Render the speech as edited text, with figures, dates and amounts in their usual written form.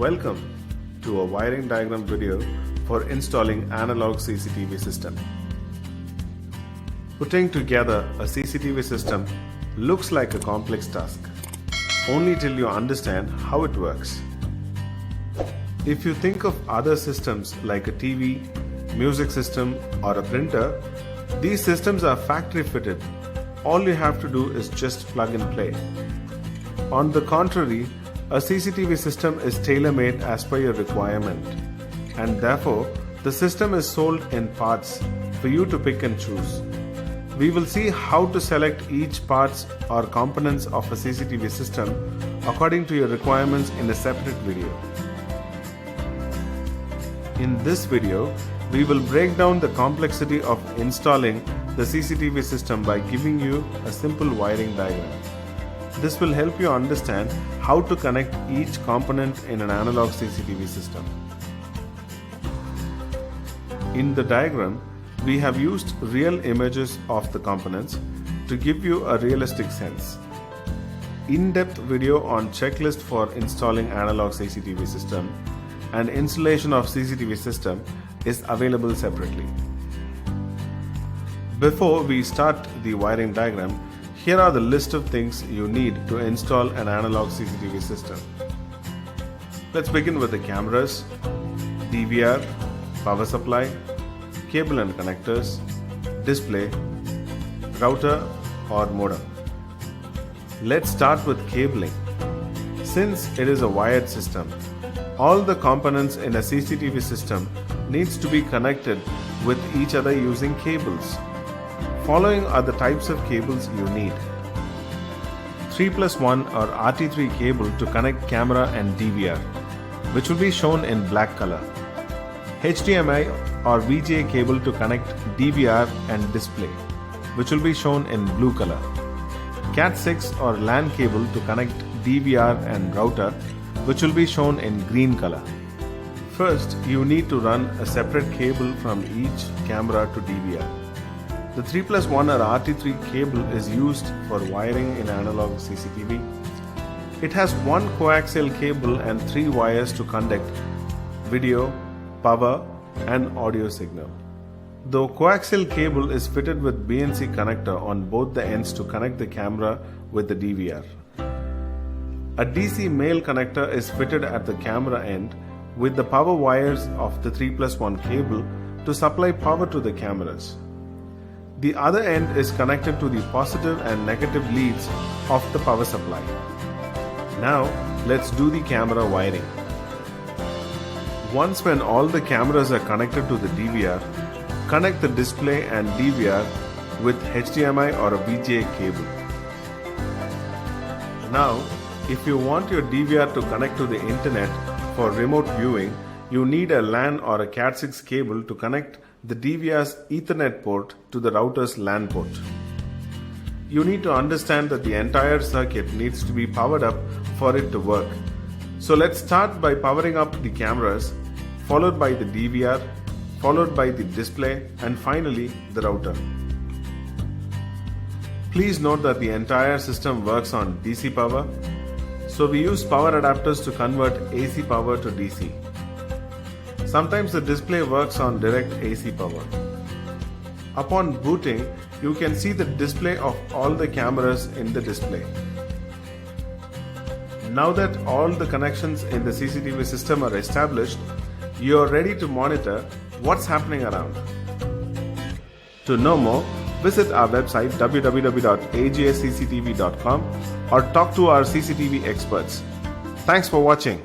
Welcome to a wiring diagram video for installing analog CCTV system. Putting together a CCTV system looks like a complex task, only till you understand how it works. If you think of other systems like a TV, music system or a printer, these systems are factory fitted. All you have to do is just plug and play. On the contrary, a CCTV system is tailor-made as per your requirement, and therefore the system is sold in parts for you to pick and choose. We will see how to select each parts or components of a CCTV system according to your requirements in a separate video. In this video, we will break down the complexity of installing the CCTV system by giving you a simple wiring diagram. This will help you understand how to connect each component in an analog CCTV system. In the diagram, we have used real images of the components to give you a realistic sense. In-depth video on checklist for installing analog CCTV system and installation of CCTV system is available separately. Before we start the wiring diagram, here are the list of things you need to install an analog CCTV system. Let's begin with the cameras, DVR, power supply, cable and connectors, display, router or modem. Let's start with cabling. Since it is a wired system, all the components in a CCTV system needs to be connected with each other using cables. Following are the types of cables you need. 3+1 or RT3 cable to connect camera and DVR, which will be shown in black color. HDMI or VGA cable to connect DVR and display, which will be shown in blue color. Cat6 or LAN cable to connect DVR and router, which will be shown in green color. First, you need to run a separate cable from each camera to DVR. The 3+1 or RT3 cable is used for wiring in analog CCTV. It has one coaxial cable and 3 wires to conduct video, power and audio signal. The coaxial cable is fitted with BNC connector on both the ends to connect the camera with the DVR. A DC male connector is fitted at the camera end with the power wires of the 3+1 cable to supply power to the cameras. The other end is connected to the positive and negative leads of the power supply. Now let's do the camera wiring. Once when all the cameras are connected to the DVR, connect the display and DVR with HDMI or a VGA cable. Now, if you want your DVR to connect to the internet for remote viewing, you need a LAN or a Cat6 cable to connect the DVR's Ethernet port to the router's LAN port. You need to understand that the entire circuit needs to be powered up for it to work. So let's start by powering up the cameras, followed by the DVR, followed by the display, and finally the router. Please note that the entire system works on DC power, so we use power adapters to convert AC power to DC. Sometimes the display works on direct AC power. Upon booting, you can see the display of all the cameras in the display. Now that all the connections in the CCTV system are established, you are ready to monitor what's happening around. To know more, visit our website www.agscctv.com or talk to our CCTV experts. Thanks for watching.